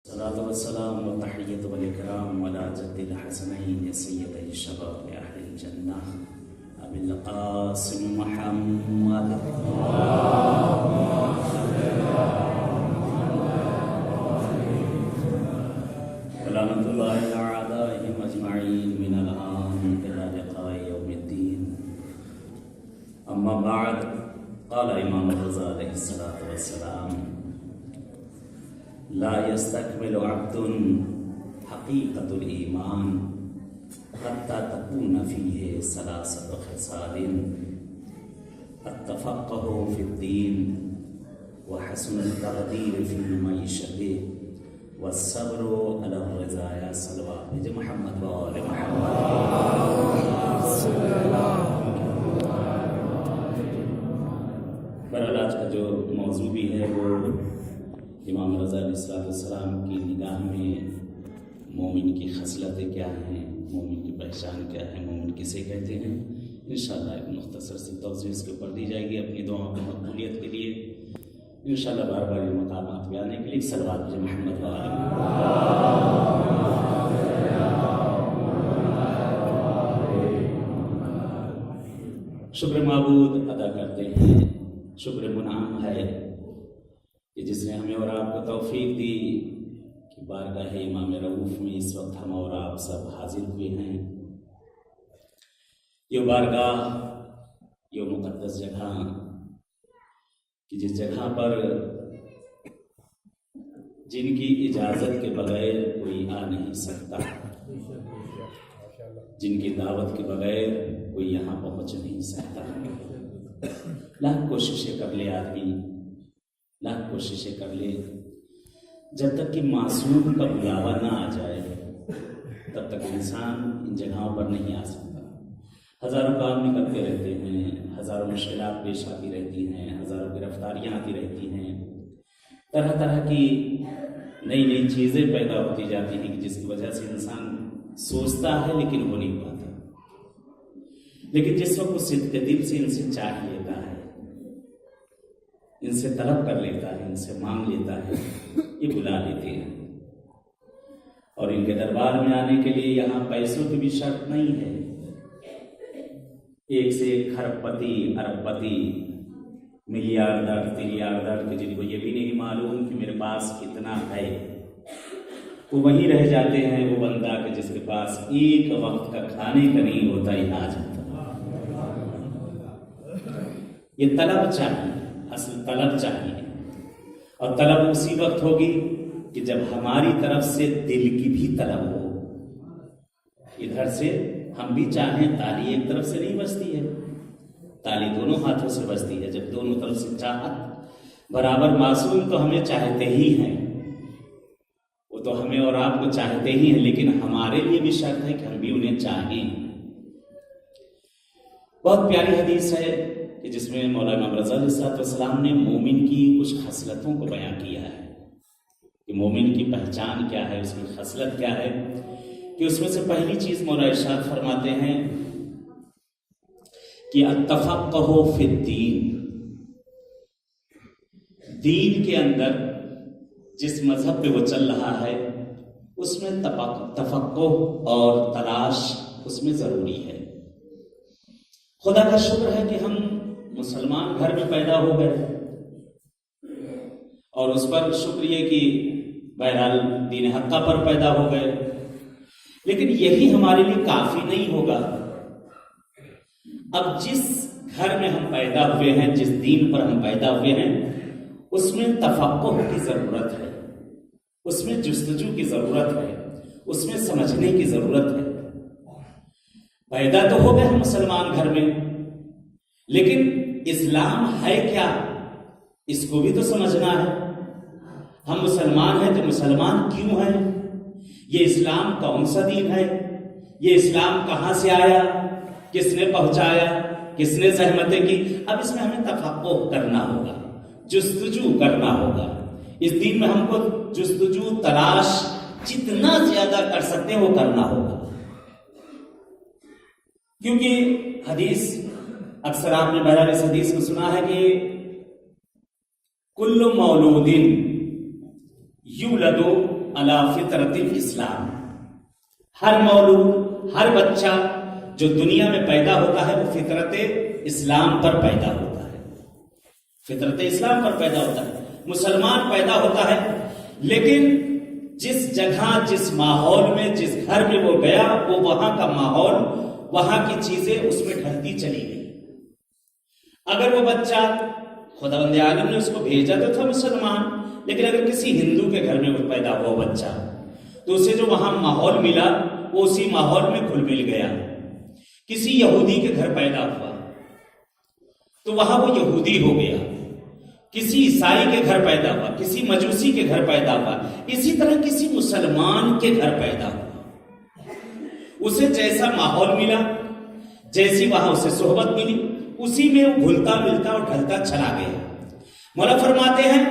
الصلاة والسلام والتحية والإكرام على جد الحسنين سيدي شباب أهل الجنة أبي القاسم محمد ولعنة الله على أعدائهم أجمعين من الآن إلى لقاء يوم الدين. أما بعد، قال إمام الرضا عليه الصلاة والسلام: لا يستكمل عبد حقيقة الإيمان حتى تكون فيه ثلاثة خصال: التفقه في الدين، وحسن التقدير في معيشته، والصبر على الرزايا. صلوات بج محمد وآل محمد. بہرحال آج کا جو موضوع بھی ہے وہ امام رضا علیہ السلام کی نگاہ میں مومن کی خصلتیں کیا ہیں، مومن کی پہچان کیا ہے، مومن کسے کہتے ہیں. انشاءاللہ ایک مختصر سی توضیح اس کے اوپر دی جائے گی اپنی دعاؤں کی مقبولیت کے لیے. انشاءاللہ بار بار یہ مقامات پہ آنے کے لیے صلوات بج محمد وآل محمد. شکر معبود ادا کرتے ہیں، شکر منعم ہے کہ جس نے ہمیں اور آپ کو توفیق دی کہ بارگاہ امام رؤوف میں اس وقت ہم اور آپ سب حاضر ہوئے ہیں. یہ بارگاہ، یہ مقدس جگہ کہ جس جگہ پر جن کی اجازت کے بغیر کوئی آ نہیں سکتا، جن کی دعوت کے بغیر کوئی یہاں پہنچ نہیں سکتا. لاکھ کوششیں کر لے آدمی، لاکھ کوششیں کر لے، جب تک کہ معصوم کا بلاوا نہ آ جائے تب تک انسان ان جگہوں پر نہیں آ سکتا. ہزاروں کام نکلتے رہتے ہیں، ہزاروں مشکلات پیش آتی رہتی ہیں، ہزاروں گرفتاریاں آتی رہتی ہیں، طرح طرح کی نئی نئی چیزیں پیدا ہوتی جاتی ہیں کہ جس کی وجہ سے انسان سوچتا ہے لیکن ہو نہیں پاتا. لیکن جس وقت وہ صدق دل سے ان سے چاہ لیتا ہے، ان سے طلب کر لیتا ہے، ان سے مانگ لیتا ہے، یہ بلا لیتے ہیں. اور ان کے دربار میں آنے کے لیے یہاں پیسوں کی بھی شرط نہیں ہے. ایک سے ایک کھرب پتی، ارب پتی، ملیاردر، تریاردر کہ جن کو یہ بھی نہیں معلوم کہ میرے پاس کتنا ہے، وہ وہیں رہ جاتے ہیں. وہ بندہ کہ جس کے پاس ایک وقت کا کھانے کا نہیں ہوتا، علاج ہوتا. یہ طلب چاہیے، اصل طلب چاہیے. اور طلب اسی وقت ہوگی کہ جب ہماری طرف سے دل کی بھی طلب ہو. ادھر سے ہم بھی چاہیں، تالی ایک طرف سے نہیں بجتی ہے، تالی دونوں ہاتھوں سے بجتی ہے. جب دونوں طرف سے چاہت برابر، معصوم تو ہمیں چاہتے ہی ہیں، وہ تو ہمیں اور آپ کو چاہتے ہی ہیں، لیکن ہمارے لیے بھی شرط ہے کہ ہم بھی انہیں چاہیں. بہت پیاری حدیث ہے کہ جس میں مولانا امام رضا علیہ السلام نے مومن کی کچھ خصلتوں کو بیان کیا ہے کہ مومن کی پہچان کیا ہے، اس کی خصلت کیا ہے. کہ اس میں سے پہلی چیز مولا ارشاد فرماتے ہیں کہ التفقہ فی الدین، دین کے اندر جس مذہب پہ وہ چل رہا ہے اس میں تفقہ اور تلاش اس میں ضروری ہے. خدا کا شکر ہے کہ ہم مسلمان گھر میں پیدا ہو گئے، اور اس پر شکر یہ کہ بہرحال دین حقہ پر پیدا ہو گئے. لیکن یہی ہمارے لیے کافی نہیں ہوگا. اب جس گھر میں ہم پیدا ہوئے ہیں، جس دین پر ہم پیدا ہوئے ہیں، اس میں تفقہ کی ضرورت ہے، اس میں جستجو کی ضرورت ہے، اس میں سمجھنے کی ضرورت ہے. پیدا تو ہو گئے ہم مسلمان گھر میں، لیکن اسلام ہے کیا، اس کو بھی تو سمجھنا ہے. ہم مسلمان ہیں تو مسلمان کیوں ہیں، یہ اسلام کون سا دین ہے، یہ اسلام کہاں سے آیا، کس نے پہنچایا، کس نے زحمتیں کی. اب اس میں ہمیں تفقہ کرنا ہوگا، جستجو کرنا ہوگا. اس دین میں ہم کو جستجو، تلاش جتنا زیادہ کر سکتے ہیں وہ کرنا ہوگا. کیونکہ حدیث اکثر آپ نے بہرحال اس حدیث کو سنا ہے کہ کل مولود یولد علی فطرت الاسلام، ہر مولود، ہر بچہ جو دنیا میں پیدا ہوتا ہے وہ فطرت اسلام پر پیدا ہوتا ہے، فطرت اسلام پر پیدا ہوتا ہے، مسلمان پیدا ہوتا ہے۔ لیکن جس جگہ، جس ماحول میں، جس گھر میں وہ گیا، وہ وہاں کا ماحول، وہاں کی چیزیں اس میں ڈھلتی چلی گئی۔ اگر وہ بچہ خداوند عالم نے اس کو بھیجا تو تھا مسلمان، لیکن اگر کسی ہندو کے گھر میں وہ پیدا ہوا بچہ تو اسے جو وہاں ماحول ملا وہ اسی ماحول میں گھل مل گیا۔ کسی یہودی کے گھر پیدا ہوا تو وہاں وہ یہودی ہو گیا، کسی عیسائی کے گھر پیدا ہوا، کسی مجوسی کے گھر پیدا ہوا، اسی طرح کسی مسلمان کے گھر پیدا ہوا۔ اسے جیسا ماحول ملا، جیسی وہاں اسے صحبت ملی، اسی میں وہ گھلتا ملتا اور ڈھلتا چلا گیا۔ مولا فرماتے ہیں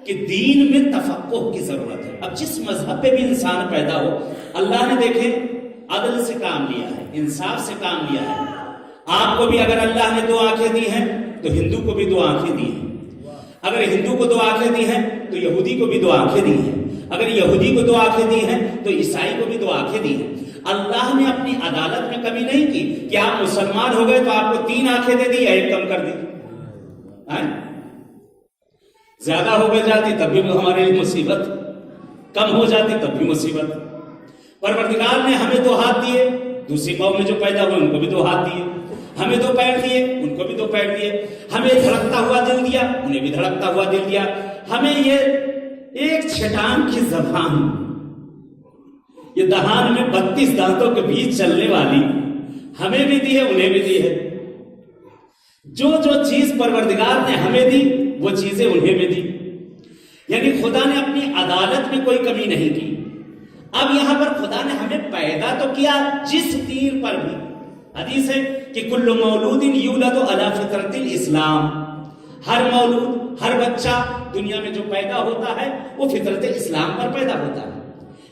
کہ دین میں تفقہ کی ضرورت ہے۔ اب جس مذہب پہ بھی انسان پیدا ہو، اللہ نے دیکھے عدل سے کام لیا ہے، انصاف سے کام لیا ہے۔ آپ کو بھی اگر اللہ نے 2 آنکھیں دی ہیں تو ہندو کو بھی 2 آنکھیں دی ہیں، اگر ہندو کو 2 آنکھیں دی ہیں تو یہودی کو بھی 2 آنکھیں دی ہیں، اگر یہودی کو 2 آنکھیں دی ہیں تو عیسائی کو بھی 2 آنکھیں دی ہیں۔ اللہ نے اپنی عدالت میں کمی نہیں کی کہ آپ مسلمان ہو گئے تو آپ کو 3 آنکھیں دے دی یا 1 کم کر دی۔ زیادہ ہو گئے جاتی تب بھی ہمارے لیے مصیبت، کم ہو جاتی تب بھی مصیبت۔ پروردگار نے ہمیں 2 ہاتھ دیے، دوسری قوم میں جو پیدا ہوئے ان کو بھی 2 ہاتھ دیے، ہمیں 2 پیر دیے ان کو بھی 2 پیر دیے، ہمیں دھڑکتا ہوا دل دیا انہیں بھی دھڑکتا ہوا دل دیا، ہمیں یہ ایک چھٹان کی زبان، یہ دہان میں 32 دانتوں کے بیچ چلنے والی ہمیں بھی دی ہے انہیں بھی دی ہے۔ جو جو چیز پروردگار نے ہمیں دی وہ چیزیں انہیں بھی دی، یعنی خدا نے اپنی عدالت میں کوئی کمی نہیں کی۔ اب یہاں پر خدا نے ہمیں پیدا تو کیا جس دین پر بھی، حدیث ہے کہ کل مولود یولد علی فطرت الاسلام، ہر مولود، ہر بچہ دنیا میں جو پیدا ہوتا ہے وہ فطرت اسلام پر پیدا ہوتا ہے،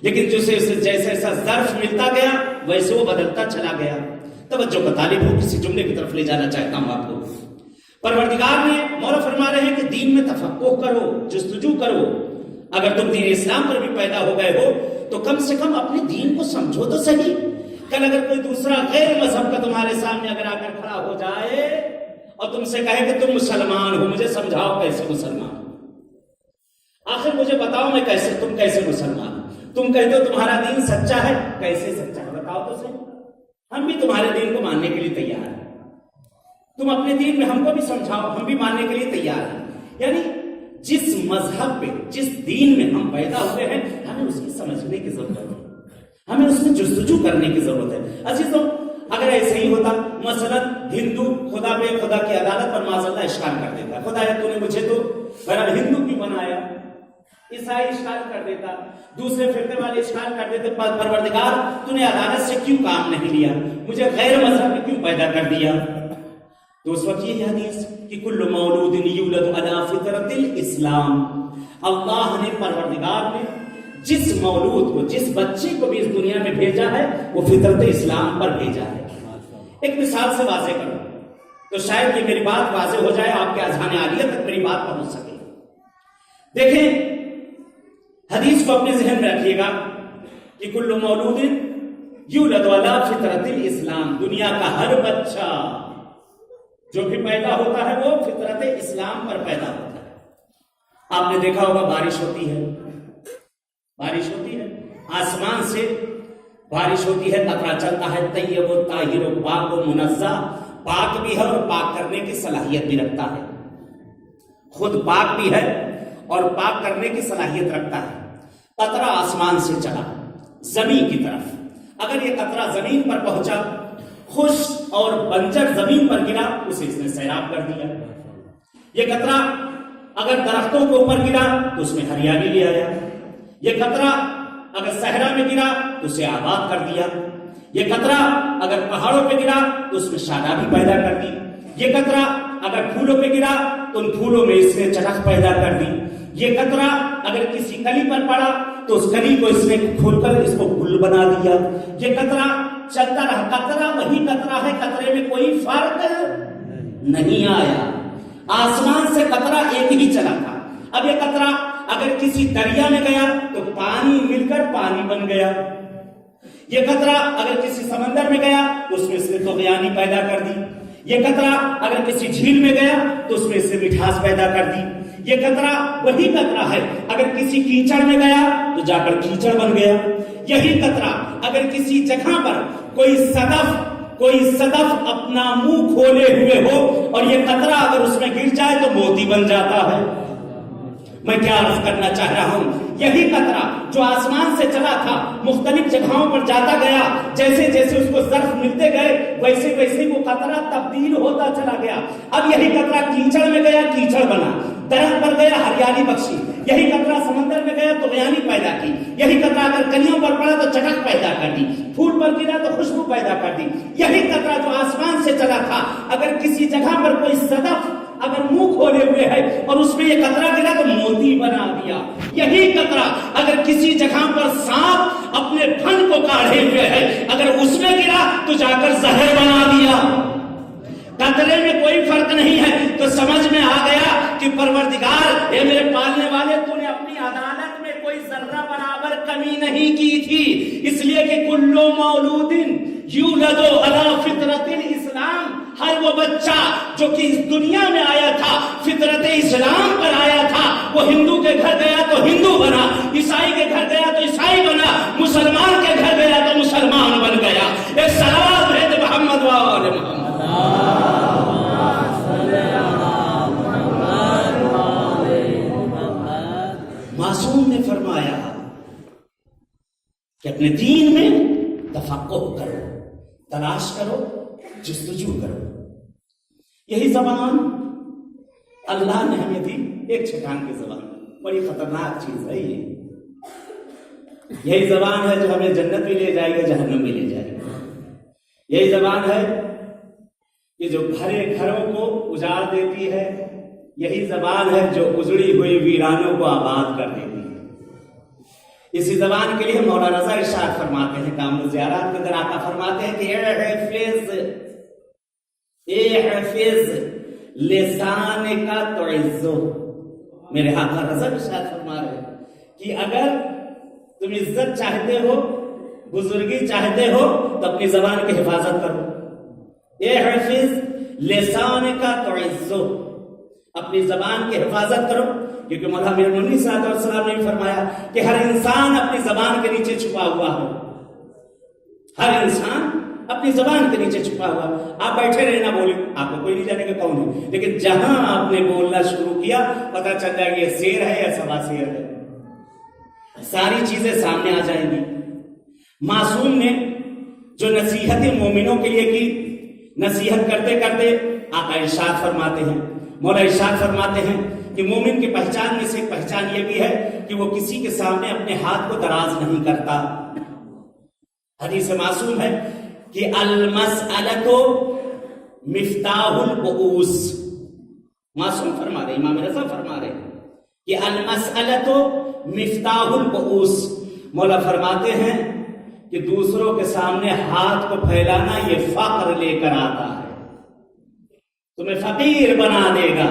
لیکن جسے جیسے ایسا ظرف ملتا گیا ویسے وہ بدلتا چلا گیا۔ توجہ کا طالب ہو، کسی جملے کی طرف لے جانا چاہتا ہوں آپ کو۔ پروردگار نے مولا فرما رہے ہیں کہ دین میں تفقہ کرو، جستجو کرو۔ اگر تم دین اسلام پر بھی پیدا ہو گئے ہو تو کم سے کم اپنے دین کو سمجھو تو صحیح۔ کل اگر کوئی دوسرا غیر مذہب کا تمہارے سامنے اگر آ کر کھڑا ہو جائے اور تم سے کہے کہ تم مسلمان ہو، مجھے سمجھاؤ کیسے مسلمان ہو، آخر مجھے بتاؤ میں کیسے، تم کیسے مسلمان ہو؟ تم کہتے ہو تمہارا دین سچا ہے، کیسے سچا ہے بتاؤ تو صحیح۔ ہم بھی تمہارے دین کو ماننے کے لیے تیار ہیں، تم اپنے دین میں ہم کو بھی سمجھاؤ، ہم بھی ماننے کے لیے تیار ہیں۔ یعنی جس مذہب پہ، جس دین میں ہم پیدا ہوئے ہیں، ہمیں اس کی سمجھنے کی ضرورت ہے، ہمیں اس میں جستجو کرنے کی ضرورت ہے۔ عزیزوں، اگر ایسے ہی ہوتا، مثلا ہندو خدا پہ، خدا کی عدالت پر معاذ اللہ اشکال کر دیتا، خدا تو نے مجھے تو بہرحال ہندو بھی بنایا، عیسائی اشکال کر دیتا، دوسرے فرقے والے اشکال کر دیتے، پروردگار تو نے عدالت سے کیوں کام نہیں لیا، مجھے غیر مذہب میں کیوں پیدا کر دیا؟ تو اس وقت یہ حدیث کہ کل مولود یولد علی فطرت الاسلام، اللہ نے، پروردگار نے جس مولود کو، جس بچے کو بھی اس دنیا میں بھیجا ہے وہ فطرت اسلام پر بھیجا ہے۔ ایک مثال سے واضح کروں تو شاید یہ میری بات واضح ہو جائے، آپ کے اذہان عالیہ تک میری بات پہنچ سکے۔ دیکھیں، حدیث کو اپنے ذہن میں رکھیے گا کہ کل مولود یولد علی فطرت الاسلام، دنیا کا ہر بچہ جو بھی پیدا ہوتا ہے وہ فطرت اسلام پر پیدا ہوتا ہے۔ آپ نے دیکھا ہوگا بارش ہوتی ہے، بارش ہوتی ہے، آسمان سے بارش ہوتی ہے، قطرہ چلتا ہے، طیب و طاہر و پاک و منزہ، پاک بھی ہے اور پاک کرنے کی صلاحیت بھی رکھتا ہے، خود پاک بھی ہے اور پاک کرنے کی صلاحیت رکھتا ہے۔ قطرہ آسمان سے چلا زمین کی طرف، اگر یہ قطرہ زمین پر پہنچا، خشک اور بنجر زمین پر گرا، اسے اس نے سیراب کر دیا۔ یہ قطرہ اگر درختوں کے اوپر گرا تو اس میں ہریالی لے آیا، یہ قطرہ اگر صحرا میں گرا تو اسے آباد کر دیا، یہ قطرہ اگر پہاڑوں پہ گرا تو اس میں شادابی پیدا کر دی، یہ قطرہ اگر پھولوں پہ گرا تو ان پھولوں میں اس نے چمک پیدا کر دی، یہ قطرہ اگر کسی کلی پر پڑا تو اس کلی کو اس نے کھول کر اس کو گل بنا دیا۔ یہ قطرہ چلتا رہا، قطرہ وہی قطرہ ہے، قطرے میں کوئی فرق نہیں آیا، آسمان سے قطرہ ایک ہی چلا تھا۔ اب یہ قطرہ اگر کسی دریا میں گیا تو پانی مل کر پانی بن گیا. یہ قطرہ اگر کسی سمندر میں گیا تو اس میں سے طغیانی پیدا کر دی. یہ قطرہ اگر کسی جھیل میں گیا تو اس میں سے مٹھاس پیدا کر دی. یہ قطرہ وہی قطرہ ہے اگر کسی کیچڑ میں گیا تو جا کر کیچڑ بن گیا. یہی قطرہ اگر کسی جگہ پر کوئی صدف اپنا منہ کھولے ہوئے ہو اور یہ قطرہ اگر اس میں گر جائے تو موتی بن جاتا ہے. میں کیا عرض کرنا چاہ رہا ہوں؟ یہی قطرہ جو آسمان سے چلا تھا مختلف جگہوں پر جاتا گیا، جیسے جیسے اس کو ظرف ملتے گئے ویسے ویسے وہ قطرہ تبدیل ہوتا چلا گیا. اب یہی قطرہ کیچڑ میں گیا کیچڑ بنا، درخت پر گیا ہریالی بخشی. یہی قطرہ سمندر میں گیا تو طغیانی پیدا کی. یہی قطرہ اگر کلیوں پر پڑا تو چٹک پیدا کر دی، پھول پر گرا تو خوشبو پیدا کر دی. یہی قطرہ جو آسمان سے چلا تھا اگر کسی جگہ پر کوئی صدف اگر منہ کھولے ہوئے ہے اور اس میں یہ قطرہ گرا تو موتی بنا دیا. یہی قطرہ اگر کسی جگہ پر سانپ اپنے پھن کو کاڑھے ہوئے ہے اگر اس میں گرا تو جا کر زہر بنا دیا. قطرے میں کوئی فرق نہیں ہے. تو سمجھ میں آ گیا کہ پروردگار اے میرے پالنے والے، تو نے اپنی عدالت میں کوئی ذرہ برابر کمی نہیں کی تھی. اس لیے کہ کلو مولود یولد علی فطرت الاسلام، ہر وہ بچہ جو کہ اس دنیا میں آیا تھا فطرت اسلام پر آیا تھا. وہ ہندو کے گھر گیا تو ہندو بنا، عیسائی کے گھر گیا تو عیسائی بنا، مسلمان کے گھر گیا تو مسلمان بن گیا. ایک صلوات بھیج محمد و آل محمد. معصوم نے فرمایا کہ اپنے دین میں تفقہ کرو، تلاش کرو، جستجو کرو. یہی زبان اللہ نے ہمیں دی، ایک چھٹان کی زبان، بڑی خطرناک چیز ہے یہ. یہی زبان ہے جو ہمیں جنت بھی لے جائے گا، جہنم بھی لے جائے گا. یہی زبان ہے کہ جو بھرے گھروں کو اجاڑ دیتی ہے. یہی زبان ہے جو اجڑی ہوئی ویرانوں کو آباد کر دیتی ہے. اسی زبان کے لیے مولانا رضا ارشاد فرماتے ہیں، کامل زیارات کے اندر آقا فرماتے ہیں کہ احفظ لسان کا تعزو. میرے آقا رضا ارشاد فرما رہے ہیں کہ اگر تم عزت چاہتے ہو، بزرگی چاہتے ہو تو اپنی زبان کی حفاظت کرو. احفظ لسان کا تعزو، اپنی زبان کی حفاظت کرو. کیونکہ مولا امیر المومنین صلی اللہ علیہ وسلم نے فرمایا کہ ہر انسان اپنی زبان کے نیچے چھپا ہوا ہے. ہر انسان اپنی زبان کے نیچے چھپا ہوا. آپ بیٹھے رہے نہ بولے، آپ کو کوئی نہیں جانے گا کون ہے، لیکن جہاں آپ نے بولنا شروع کیا پتہ چل جائے گا یہ شیر ہے یا سوا شیر ہے. ساری چیزیں سامنے آ جائیں گی. معصوم نے جو نصیحت مومنوں کے لیے کی، نصیحت کرتے کرتے آقا ارشاد فرماتے ہیں، مولا ارشاد فرماتے ہیں کہ مومن کی پہچان میں سے ایک پہچان یہ بھی ہے کہ وہ کسی کے سامنے اپنے ہاتھ کو دراز نہیں کرتا. حدیث معصوم ہے کہ المسألۃ مفتاح البؤوس. معصوم فرما رہے، امام رضا فرما رہے کہ المسألۃ مفتاح البؤوس. مولا فرماتے ہیں کہ دوسروں کے سامنے ہاتھ کو پھیلانا یہ فقر لے کر آتا ہے، تمہیں فقیر بنا دے گا.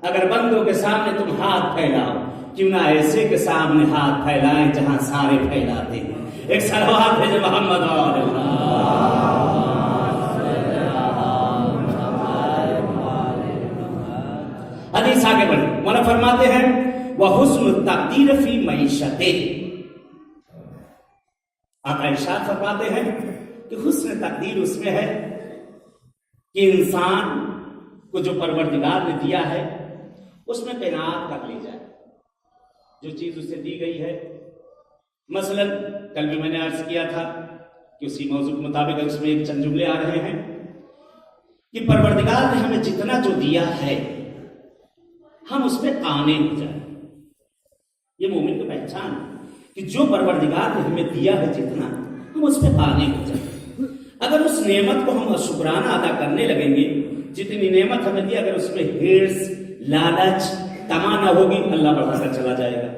اگر بندوں کے سامنے تم ہاتھ پھیلاؤ، کیوں نہ ایسے کے سامنے ہاتھ پھیلائیں جہاں سارے پھیلاتے ہیں. ایک صلوات بھیجے محمد اور حدیث آگے بڑھی. مولا فرماتے ہیں وَحُسْنُ التَّقْدِيرِ فِي مَعِیشَتِهِ. آقا ارشاد فرماتے ہیں کہ حسن تقدیر اس میں ہے کہ انسان کو جو پروردگار نے دیا ہے اس میں قناعت کر لی جائے. جو چیز اسے دی گئی ہے، مثلا کل بھی میں نے عرض کیا تھا کہ اسی موضوع کے مطابق اس میں ایک چند جملے آ رہے ہیں کہ پروردگار نے ہمیں جتنا جو دیا ہے ہم اس میں قانع ہو جائیں. یہ مومن کی پہچان ہے کہ جو پروردگار نے ہمیں دیا ہے جتنا ہم اس پہ قانع ہو جائیں. اگر اس نعمت کو ہم شکرانہ ادا کرنے لگیں گے، جتنی نعمت ہمیں دی اگر اس میں ہرس، لالچ، طمع نہ ہوگی، اللہ بڑھاتا چلا جائے گا.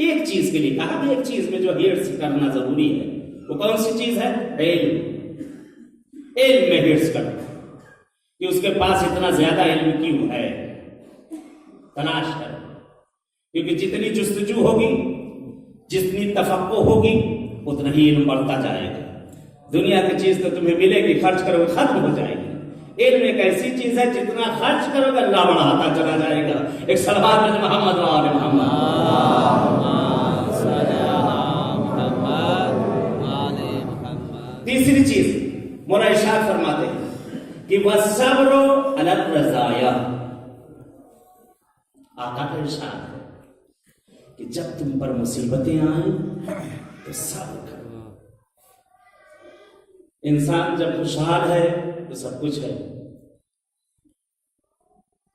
ایک چیز کے لیے کہا کہ ایک چیز میں جو ہرس کرنا ضروری ہے، وہ کون سی چیز ہے؟ علم میں ہرس کرنا، کہ اس کے پاس اتنا زیادہ علم کیوں ہے، تلاش کرو. کیونکہ جتنی جستجو ہوگی، جتنی تفقع ہوگی، اتنا ہی علم بڑھتا جائے گا۔ دنیا کی چیز تو تمہیں ملے گی، خرچ کرو گے ختم ہو جائے گی۔ علم ایک ایسی چیز ہے جتنا خرچ کرو گے اللہ بڑھاتا چلا جائے گا۔ ایک صلوات میں محمد و آل محمد۔ تیسری چیز مولا ارشاد فرماتے ہیں کہ والصبر علی الرزایا، آقا کا ارشاد ہے کہ جب تم پر مصیبتیں آئیں تو صبر کرو۔ انسان جب خوشحال ہے تو سب کچھ ہے،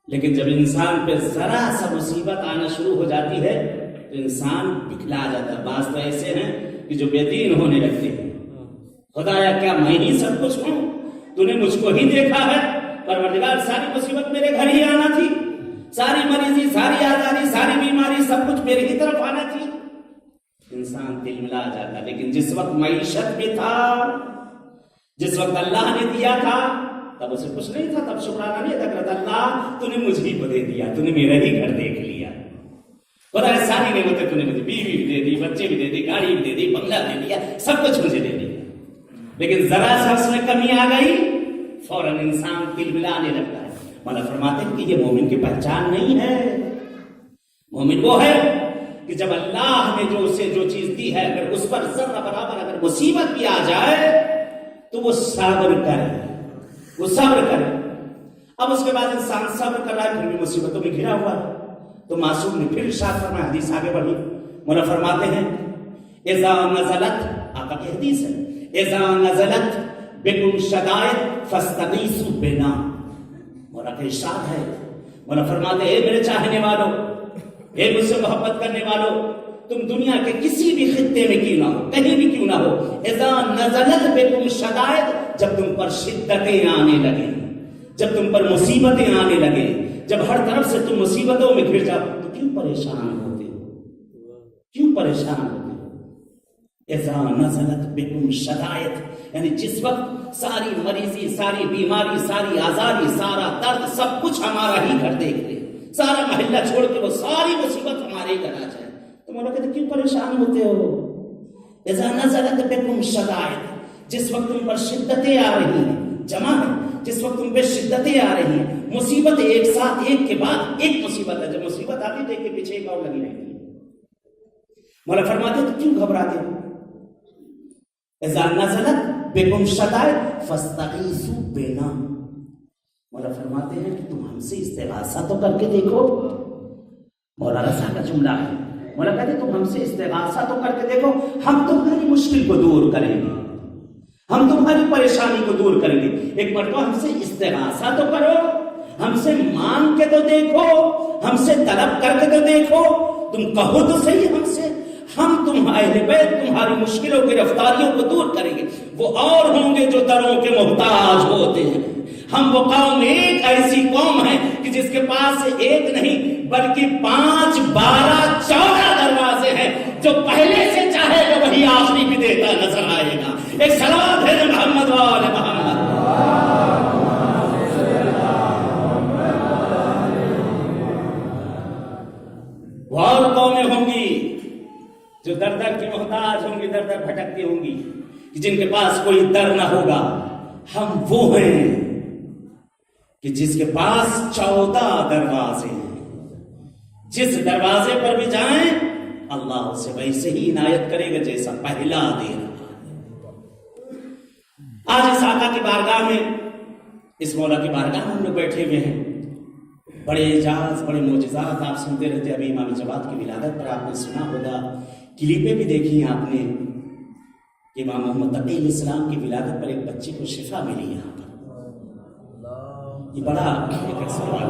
لیکن جب انسان پہ ذرا سا مصیبت آنا شروع ہو جاتی ہے تو انسان بکھلا جاتا ہے۔ بعض تو ایسے ہیں کہ جو بے دین ہونے لگتے ہیں، خدایا کیا میں ہی سب کچھ ہوں؟ تو نے مجھ کو ہی دیکھا ہے؟ پروردگار ساری مصیبت میرے گھر ہی آنا تھی، ساری مریضی، ساری آزادی، ساری بیماری سب کچھ میرے ہی طرف آنا تھی۔ انسان دل ملا جاتا، لیکن جس وقت معیشت بھی تھا، جس وقت اللہ نے دیا تھا، تب اسے کچھ نہیں تھا، تب شکرانہ نہیں ادا کرتا، اللہ تو نے مجھ ہی کو دے دیا، تو نے میرا ہی گھر دیکھ لیا، خدا ساری نعمتیں تو نے مجھے، بیوی بھی دے دی، بچے بھی دے دی، گاڑی بھی دے دی، بنگلہ دے دیا، سب کچھ مجھے دے دیا، لیکن ذرا سا اس میں کمی آ گئی فوراً انسان دل ملانے لگتا ہے۔ مولا فرماتے ہیں کہ یہ مومن کی پہچان نہیں ہے۔ مومن وہ ہے کہ جب اللہ نے جو اسے جو چیز دی ہے، اگر اس پر ذرہ برابر اگر مصیبت بھی آ جائے تو وہ صبر کرے، وہ صبر کرے۔ اب اس کے بعد انسان صبر کر رہا ہے، پھر بھی مصیبتوں میں گھرا ہوا ہے، تو معصوم نے پھر ارشاد فرمایا، حدیث آگے بڑھی، مولا فرماتے ہیں اذا نزلت، آقا کی حدیث ہے، اذا نزلت بکم شدائد فاستغیثوا بنا۔ مولا کا ارشاد ہے، مولا فرماتے ہیں اے میرے چاہنے والوں، اے مجھ سے محبت کرنے والوں، تم دنیا کے کسی بھی خطے میں کیوں نہ ہو، کہیں بھی کیوں نہ ہو، اذا نزلت بکم شدائد، جب تم پر شدتیں آنے لگیں، جب تم پر مصیبتیں آنے لگیں، جب ہر طرف سے تم مصیبتوں میں گھر جاؤ تو کیوں پریشان ہوتے ہو؟ کیوں پریشان ہوتے ہو؟ اذا نزلت بکم شدائد، یعنی جس وقت ساری مریضی، ساری بیماری، ساری آزاری، سارا درد، سب کچھ ہمارا ہی گھر دیکھ لے، سارا محلہ چھوڑ کے وہ ساری مصیبت ہمارے ہی گھر آ جائے، تو مولا کہتے کیوں پریشان ہوتے ہو؟ اذا نزلت بکم شدائد، جس وقت تم پر شدتیں آ رہی ہیں، جمع ہے، جس وقت تم پہ شدتیں آ رہی ہیں، مصیبت ایک ساتھ ایک کے بعد ایک مصیبت ہے، جب مصیبت آتی ہے تو ایک کے پیچھے ایک اور لگی رہتی ہے، مولا فرماتے تو کیوں گھبراتے ہو؟ اذا نزلت بکم شدائد فاستغیثوا بنا، مولا فرماتے ہیں کہ تم ہم سے استغاثہ تو کر کے دیکھو۔ مولا رضا کا جملہ ہے، مولا کہتے تم ہم سے استغاثہ تو کر کے دیکھو، ہم تمہاری مشکل کو دور کریں گے، ہم تمہاری پریشانی کو دور کریں گے۔ ایک مرتبہ ہم سے استغاثہ تو کرو، ہم سے مانگ کے تو دیکھو، ہم سے طلب کر کے تو دیکھو، تم کہو تو صحیح ہم سے، ہم اہل بیت تمہاری مشکلوں گرفتاریوں کو دور کریں گے۔ وہ اور ہوں گے جو دروں کے محتاج ہوتے ہیں، ہم وہ قوم ایک ایسی قوم ہے کہ جس کے پاس ایک نہیں بلکہ 5، 12، 14 دروازے ہیں، جو پہلے سے چاہے گا وہی آخری بھی دیتا نظر آئے گا۔ ایک صلوات ہے محمد و آل محمد۔ وہ اور قومیں ہوں گی جو در در کی محتاج ہوں گی، در در بھٹکتی ہوں گی، جن کے پاس کوئی در نہ ہوگا۔ ہم وہ ہیں کہ جس کے پاس 14 دروازے ہیں، جس دروازے پر بھی جائیں اللہ سے ویسے ہی عنایت کرے گا جیسا پہلا دے رہا ہے۔ آج اس آقا کی بارگاہ میں، اس مولا کی بارگاہ میں ہم لوگ بیٹھے ہوئے ہیں، بڑے اعجاز، بڑے معجزات آپ سنتے رہتے۔ ابھی امام جواد کی ولادت پر آپ نے سنا ہوگا، کلپیں بھی دیکھی ہیں آپ نے کہ امام محمد تقی علیہ السلام کی ولادت پر ایک بچے کو شفا ملی یہاں پر۔ یہ بڑا ایک سوال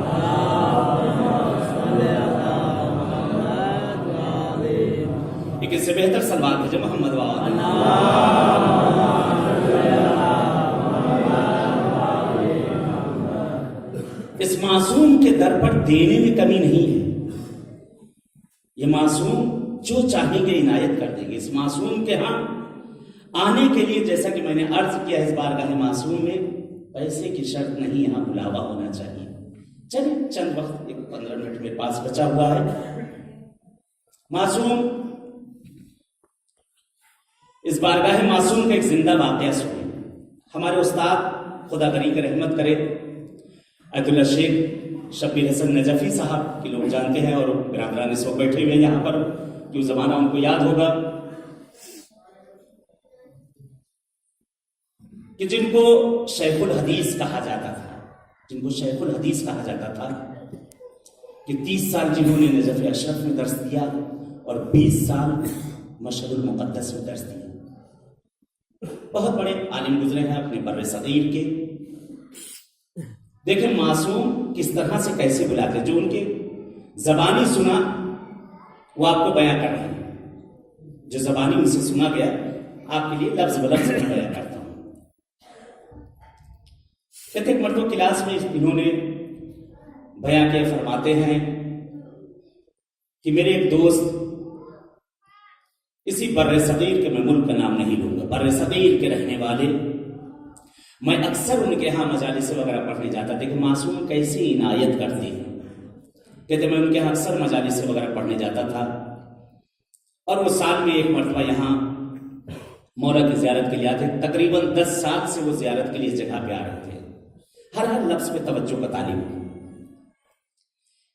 ایک اس سے بہتر سلوات ہے جو محمد اس معصوم کے در پر دینے میں کمی نہیں ہے۔ یہ معصوم جو چاہیں گے عنایت کر دیں گے۔ اس معصوم کے ہاں آنے کے لیے، جیسا کہ میں نے عرض کیا، اس بارگاہ معصوم میں پیسے کی شرط نہیں، یہاں بلاوا ہونا چاہیے۔ چلیے چند وقت، 15 منٹ میرے پاس بچا ہوا ہے، معصوم، اس بارگاہ معصوم کا ایک زندہ واقعہ سنیں۔ ہمارے استاد خدا غنی کی رحمت کرے ایت اللہ شیخ شبیر حسن نجفی صاحب کے لوگ جانتے ہیں، اور برادران اس وقت بیٹھے ہوئے ہیں یہاں پر، جو زمانہ ان کو یاد ہوگا، کہ جن کو شیخ الحدیث کہا جاتا تھا، کہ 30 سال جنہوں نے نجف اشرف میں درس دیا اور 20 سال مشہد المقدس میں درس دیا۔ بہت بڑے عالم گزرے ہیں اپنے بر صغیر کے۔ دیکھیں معصوم کس طرح سے کیسے بلاتے، جو ان کے زبانی سنا وہ آپ کو بیان کر رہے ہیں، جو زبانی ان سے سنا گیا آپ کے لیے لفظ بلفظ میں بیان کرتا ہوں۔ کہتے ایک مرتبہ کلاس میں انہوں نے بیان کیا، فرماتے ہیں کہ میرے ایک دوست اسی بر صغیر کے، میں ملک کا نام نہیں لوں گا، بر صغیر کے رہنے والے، میں اکثر ان کے ہاں مجالس وغیرہ پڑھنے جاتا تھا کہ معصوم کیسی عنایت کرتی ہے۔ کہتے میں ان کے ہاں اکثر مجالس وغیرہ پڑھنے جاتا تھا، اور وہ سال میں ایک مرتبہ یہاں مولا کی زیارت کے لیے آتے، تقریباً 10 سال سے وہ زیارت کے لیے اس جگہ پہ آ رہے تھے، ہر لفظ پہ توجہ کا طالب،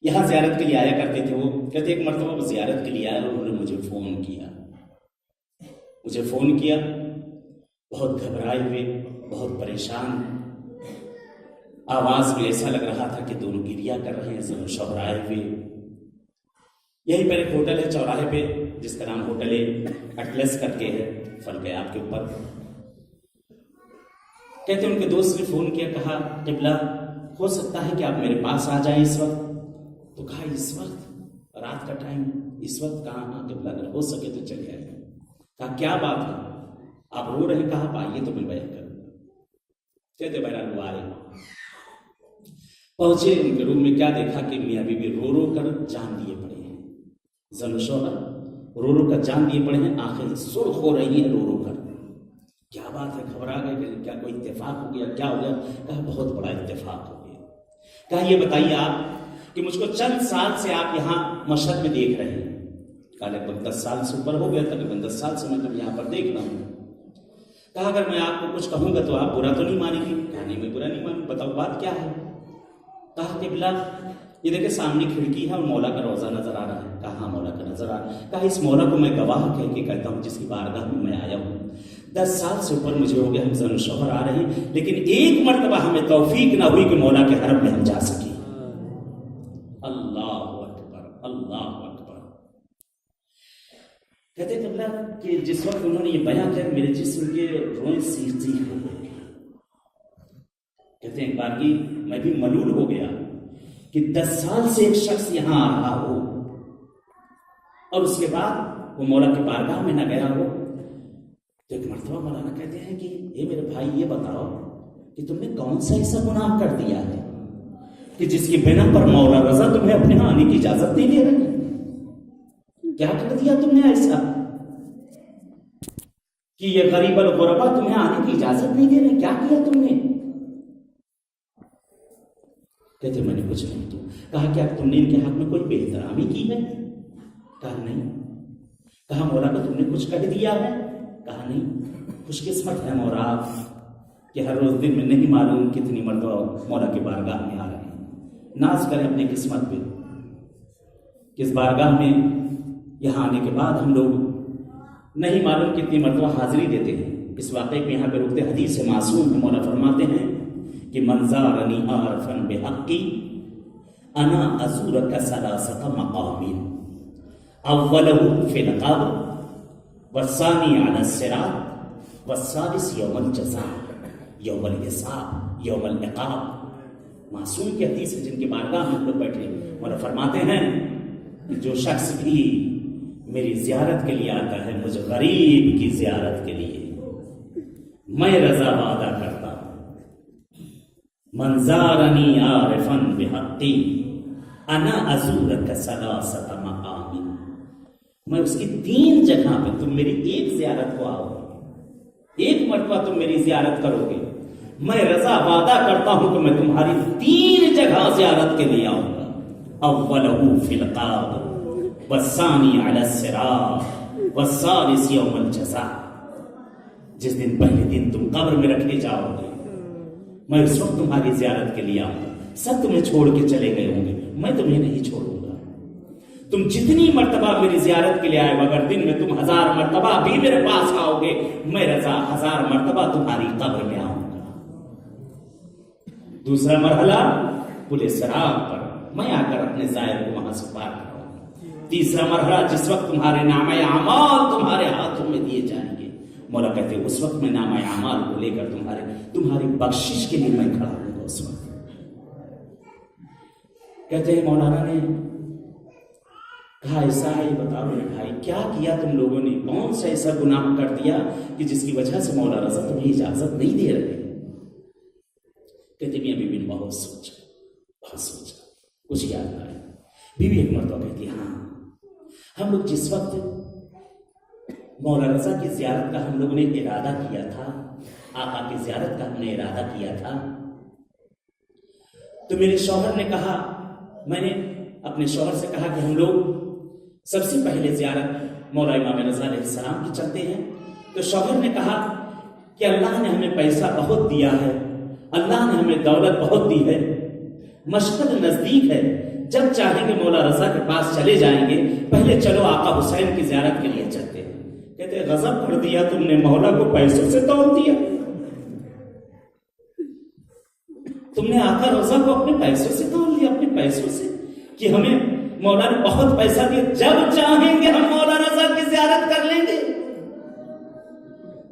یہاں زیارت کے لیے آیا کرتے تھے وہ۔ کہتے ایک مرتبہ وہ زیارت کے لیے آئے اور انہوں نے مجھے فون کیا، بہت گھبرائے ہوئے، بہت پریشان، آواز میں ایسا لگ رہا تھا کہ دونوں گریہ کر رہے ہیں، زور شبرائے ہوئے۔ یہیں پر ایک ہوٹل ہے چوراہے پہ جس کا نام ہوٹل اٹلس کر کے ہے، فلکیات کے اوپر۔ کہتے ان کے دوست نے فون کیا، کہا قبلہ ہو سکتا ہے کہ آپ میرے پاس آ جائیں اس وقت؟ تو کہا اس وقت رات کا ٹائم، اس وقت کہاں؟ قبلہ اگر ہو سکے تو چلے آئے۔ کہا کیا بات ہے، آپ رو رہے ہیں؟ کہا آپ آئیے تو میں بیان کروں۔ کہتے بہرحال وہ آئے، پہنچے ان کے روم میں، کیا دیکھا کہ میاں بیوی رو رو کر جان دیے پڑے ہیں، زن و شوہر رو رو کر جان دیے پڑے ہیں، آنکھیں سرخ ہو رہی ہیں رو رو کر۔ کیا بات ہے؟ گھبرا گئے کہ کیا کوئی اتفاق ہو گیا، کیا ہو گیا؟ کہا بہت بڑا اتفاق ہو گیا۔ کہا یہ بتائیے آپ کہ مجھ کو چند سال سے آپ یہاں مشہد میں دیکھ رہے ہیں؟ کہا لگ بھگ 10 سال سے اوپر ہو گیا، تقریباً 10 سال سے میں تم یہاں پر دیکھ رہا ہوں۔ کہا اگر میں آپ کو کچھ کہوں گا تو آپ برا تو نہیں مانیں گے؟ کہا نہیں میں برا نہیں مانوں، بتاؤ بات کیا ہے؟ کہا قبلہ یہ دیکھیں سامنے کھڑکی ہے اور مولا کا روضہ نظر آ رہا ہے۔ کہا ہاں مولا کا نظر آ رہا ہے۔ کہا اس مولا کو میں گواہ کہہ کے کہتا ہوں جس کی بارگاہ میں میں آیا ہوں، 10 سال سے اوپر مجھے ہو گیا، ہم زن و شوہر آ رہے ہیں، لیکن ایک مرتبہ ہمیں توفیق نہ ہوئی کہ مولا کے حرم میں ہم جا سکیں۔ اللہ اکبر، اللہ اکبر۔ کہتے قبلہ کہ جس وقت انہوں نے یہ بیان کیا میرے جسم کے روئیں سیخ ہو گئے۔ کہتے ہیں ایک بار کی میں بھی ملول ہو گیا کہ 10 سال سے ایک شخص یہاں آ رہا ہو اور اس کے بعد وہ مولا کی بارگاہ میں نہ گیا ہو۔ تو ایک مرتبہ مولانا کہتے ہیں کہ اے میرے بھائی یہ بتاؤ کہ تم نے کون سا ایسا گناہ کر دیا ہے کہ جس کی بنا پر مولا رضا تمہیں اپنے یہاں آنے کی اجازت نہیں دے رہی؟ کیا کر دیا تم نے ایسا کہ یہ غریب الغربا تمہیں آنے کی اجازت نہیں دے رہے؟ کیا کیا تم نے؟ کہتے میں نے کچھ نہیں کیا۔ کہا کیا تم نے ان کے حق میں کوئی بے احترامی کی ہے؟ کہا نہیں۔ کہا مولا کو تم نے کچھ کہہ دیا ہے؟ کہا نہیں۔ خوش قسمت ہے مولا کہ ہر روز دن میں نہیں معلوم کتنی مرتبہ مولا کی بارگاہ میں آ رہے ہیں۔ ناز کریں اپنی قسمت پہ کہ اس بارگاہ میں یہاں آنے کے بعد ہم لوگ نہیں معلوم کتنی مرتبہ حاضری دیتے ہیں۔ اس واقعے میں یہاں پہ رکتے حدیث معصوم میں مولا فرماتے ہیں کہ من زارنی عارفا بحقی انا ازورک ثلاثۃ مقام، اولہ فی القبر والثانی علی الصراط والثالث یوم الجزاء یوم الحساب یوم العقاب۔ معصوم کی حدیث ہے جن کی بارگاہ میں ہم لوگ بیٹھے، مولا فرماتے ہیں کہ جو شخص بھی میری زیارت کے لیے آتا ہے، مجھ غریب کی زیارت کے لیے، میں رضا وعدہ کرتا ہوں، من زارنی عارفا بحقی انا ازورک ثلاثۃ مقام، میں اس کی 3 جگہ پہ، تم میری ایک زیارت کو آؤ گے، ایک مرتبہ تم میری زیارت کرو گے، میں رضا وعدہ کرتا ہوں کہ میں تمہاری 3 جگہ زیارت کے لیے آؤں گا۔ اولہ فی القبر، والثانی علی الصراط والثالث یوم الجزاء. جس دن پہلے دن تم قبر میں رکھے جاؤ گے، میں اس وقت تمہاری زیارت کے لیے آؤں گا. سب تمہیں چھوڑ کے چلے گئے ہوں گے، میں تمہیں نہیں چھوڑوں گا. تم جتنی مرتبہ میری زیارت کے لیے آئے، مگر دن میں تم 1000 مرتبہ بھی میرے پاس آؤ گے، میں 1000 مرتبہ تمہاری قبر میں آؤں گا. دوسرا مرحلہ پل صراط پر میں آ کر اپنے زائر کو وہاں سے پار کراؤں گا. تیسرا مرحلہ جس وقت تمہارے نامہ اعمال تمہارے ہاتھوں میں دیے جائیں گے، مولا کہتے ہیں اس وقت میں نامہ اعمال کو لے کر تمہاری بخشش کے لیے میں کھڑا ہوں گا. اس وقت کہتے ہیں مولانا نے کہا ایسا ہے، بتاؤ میرے بھائی کیا کیا تم لوگوں نے، کون سا ایسا گناہ کر دیا کہ جس کی وجہ سے مولا رضا تمہیں اجازت نہیں دے رہے. کہتے میاں بیوی نے بہت سوچا کچھ یاد آیا. بیوی ایک مرتبہ کہتی ہاں ہم لوگ جس وقت مولا رضا کی زیارت کا ہم لوگوں نے ارادہ کیا تھا، آقا کی زیارت کا ہم نے ارادہ کیا تھا، تو میرے شوہر نے کہا، میں نے اپنے شوہر سے کہا کہ ہم لوگ سب سے پہلے زیارت مولا امام رضا علیہ السلام کی چلتے ہیں. تو شوہر نے کہا کہ اللہ نے ہمیں پیسہ بہت دیا ہے، اللہ نے ہمیں دولت بہت دی ہے، مشقت نزدیک ہے، جب چاہیں گے مولا رضا کے پاس چلے جائیں گے، پہلے چلو آقا حسین کی زیارت کے لیے چلتے ہیں. کہتے غضب کر دیا تم نے، مولا کو پیسوں سے تول دیا. تم نے آقا رضا کو اپنے پیسوں سے تول دیا، اپنے پیسوں سے، کہ ہمیں مولا نے بہت پیسہ دیا، جب چاہیں گے ہم مولا رضا کی زیارت کر لیں گے.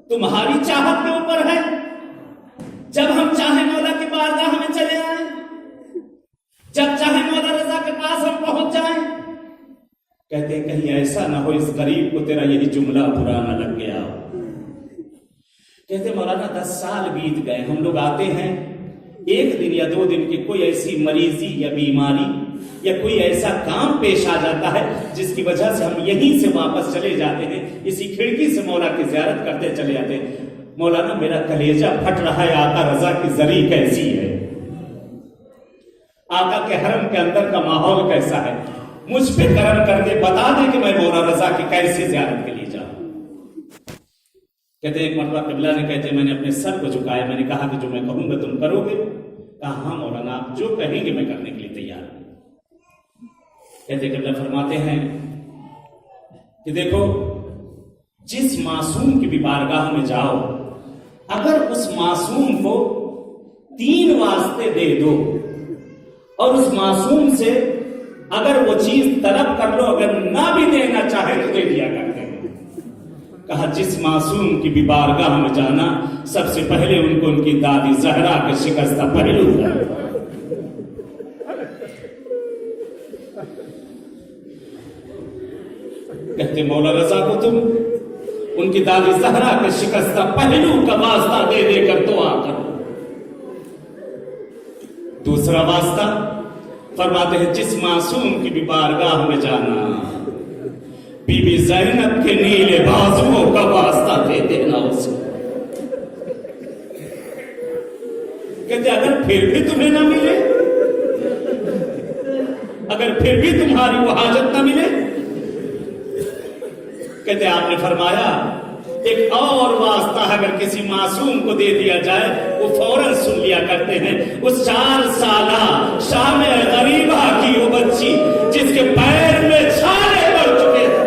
تمہاری چاہت کے اوپر ہے، جب ہم چاہیں مولا کی بارگاہ میں چلے آئیں، جب چاہیں مولا رضا کے پاس ہم پہنچ جائیں. کہتے ہیں کہیں ایسا نہ ہو اس غریب کو تیرا یہی جملہ برا نہ لگ گیا. کہتے مولانا 10 سال بیت گئے، ہم لوگ آتے ہیں، ایک دن یا 2 دن کی کوئی ایسی مریضی یا بیماری یا کوئی ایسا کام پیش آ جاتا ہے جس کی وجہ سے ہم یہیں سے واپس چلے جاتے ہیں، اسی کھڑکی سے مولا کی زیارت کرتے چلے جاتے ہیں. مولانا میرا کلیجہ پھٹ رہا ہے، آقا رضا کی زری کیسی ہے، آقا کے حرم کے اندر کا ماحول کیسا ہے، مجھ پہ کرم کر دے، بتا دے کہ میں مولا رضا کی کیسی زیارت کے لیے جاؤں. کہتے ایک مرتبہ قبلہ نے کہتے میں نے اپنے سر کو جھکایا، میں نے کہا کہ جو میں کہوں گا تم کرو گے؟ کہا ہاں مولانا آپ جو کہیں گے میں کرنے کے لیے تیار ہوں. کہتے قبلہ فرماتے ہیں کہ دیکھو جس معصوم کی بھی بارگاہ میں جاؤ، اگر اس معصوم کو 3 واسطے دے دو اور اس معصوم سے اگر وہ چیز طلب کر لو، اگر نہ بھی دینا چاہے تو دے دیا کرتے ہیں. کہا جس معصوم کی بھی بارگاہ میں جانا، سب سے پہلے ان کو ان کی دادی زہرا کے شکستہ پہلو ہے. کہتے مولا رضا کو تم ان کی دادی زہرا کے شکستہ پہلو کا واسطہ دے دے کر دعا کرو. دوسرا واسطہ فرماتے ہیں جس معصوم کی بھی بارگاہ میں جانا، بی بی زینب کے نیلے بازوؤں کا واسطہ دے دینا اسے. کہتے اگر پھر بھی تمہیں نہ ملے، اگر پھر بھی تمہاری وہ حاجت نہ ملے، کہتے آپ نے فرمایا ایک اور واسطہ اگر کسی معصوم کو دے دیا جائے وہ فوراً سن لیا کرتے ہیں. اس 4 سالہ شام غریبہ کی وہ بچی جس کے پیر میں چھالے پڑ چکے ہیں،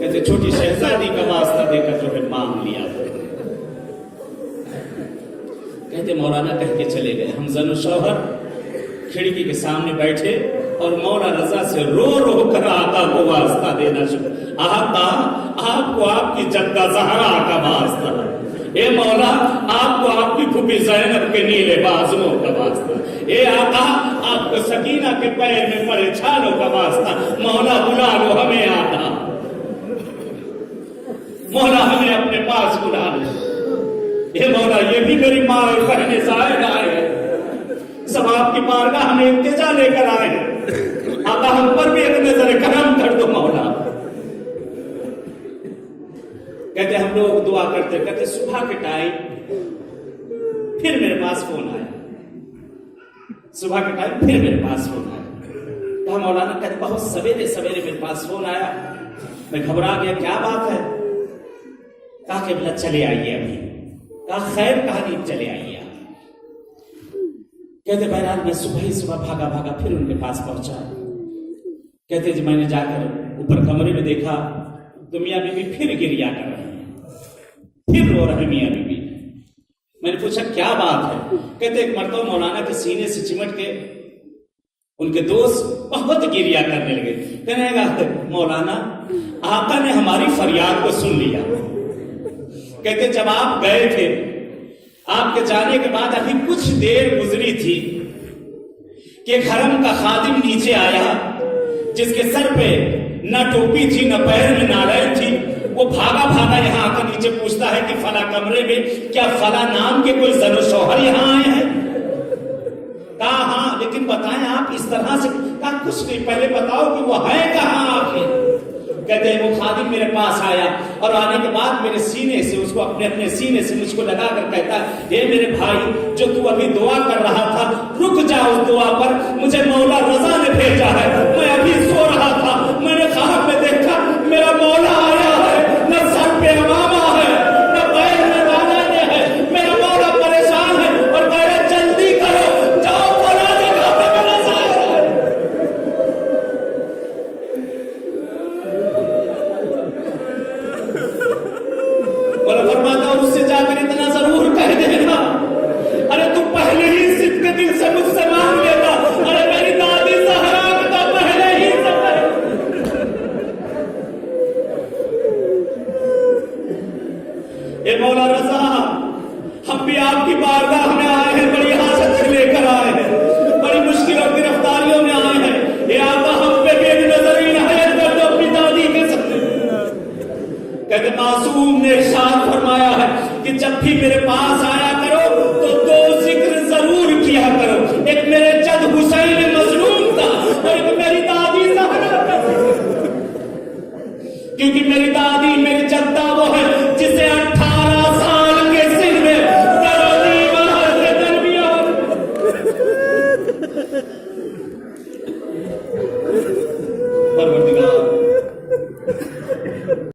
کہتے چھوٹی شہزادی کا واسطہ دے کر جو ہے مانگ لیا. کہتے مولانا کہہ کے چلے گئے. ہم زن و شوہر کھڑکی کے سامنے بیٹھے اور مولا رضا سے رو رو کر آقا کو واسطہ دینا شروع. آقا آپ کو آپ کی جدہ زہرا کا واسطہ، اے مولا آپ کو آپ کی پھوپھی زینب کے نیلے بازوؤں کا واسطہ، اے آقا آپ کو سکینہ کے پیر میں پڑے چھالوں کا واسطہ. مولا بلا لو ہمیں، آقا مولا ہمیں اپنے پاس بلا لو. اے مولا یہ بھی میری ماں اور بہنیں زائر آئے ہیں، سب آپ کی بارگاہ ہمیں التجا لے کر آئے ہیں، آقا ہم پر بھی ایک نظر کرم کر دو مولا. کہتے ہم لوگ دعا کرتے کرتے صبح کے ٹائم پھر میرے پاس فون آیا. صبح کے ٹائم پھر میرے پاس فون آیا. کہا مولانا کہتے بہت سویرے سویرے میرے پاس فون آیا, میں گھبرا گیا, کیا بات ہے؟ کہا کہ بلا چلے آئیے ابھی. کہا خیر کہانی, چلے آئیے. کہتے بہرحال میں صبح بھاگا بھاگا پھر ان کے پاس پہنچا. کہتے جی میں نے جا کر اوپر کمرے میں دیکھا تو میاں بیوی پھر گریا کر رہے ہیں, پھر رو رہے میاں بیوی. میں نے پوچھا کیا بات ہے؟ کہتے ایک مرتبہ مولانا کے سینے سے چمٹ کے ان کے دوست بہت گریا کرنے لگے. کہنے لگا مولانا آقا نے ہماری فریاد کو سن لیا. کہتے جب آپ گئے تھے, آپ کے جانے کے بعد ابھی کچھ دیر گزری تھی کہ ایک حرم کا خادم نیچے آیا جس کے سر پہ نہ ٹوپی تھی نہ پیر میں نالین تھی. وہ بھاگا بھاگا یہاں آ کر نیچے پوچھتا ہے کہ فلاں کمرے میں کیا فلاں نام کے کوئی زن و شوہر یہاں آئے ہیں؟ کہا ہاں, لیکن بتائیں آپ اس طرح سے. کہا کچھ نہیں, پہلے بتاؤ کہ وہ ہے کہاں آخر. کہتے ہیں وہ خادم میرے پاس آیا اور آنے کے بعد میرے سینے سے اس کو اپنے سینے سے مجھ کو لگا کر کہتا ہے اے میرے بھائی, جو تو ابھی دعا کر رہا تھا رک جا اس دعا پر, مجھے مولا رضا نے بھیجا ہے. میں ابھی سو رہا تھا, میں نے خواب میں دیکھا میرا مولا آیا ہے, نہ سر پہ امامہ ہے نہ پیر میں نالین ہے. میرا مولا پریشان ہے اور کہہ رہا جلدی کرو, جاؤ فلاں جگہ پہ میرا ظاہر ہے. فرماتا اس سے جا کر اتنا ضرور کہہ دینا, ارے تو پہلے ہی صدق دل سے مجھ سے مانگ لیتا, ارے میری دادی زہرا کا تو پہلے ہی سے اے مولا رضا, ہم بھی آپ کی بارگاہ میں آئے ہیں, بڑی حاجت لے کر آئے ہیں, بڑی مشکل اور گرفتاریوں میں آئے ہیں. اے آقا ہم پہ بھی نظر عنایت کر دو اپنی دادی کے ساتھ. کہتے معصوم نے ارشاد فرمایا ہے کہ جب بھی میرے پاس آئے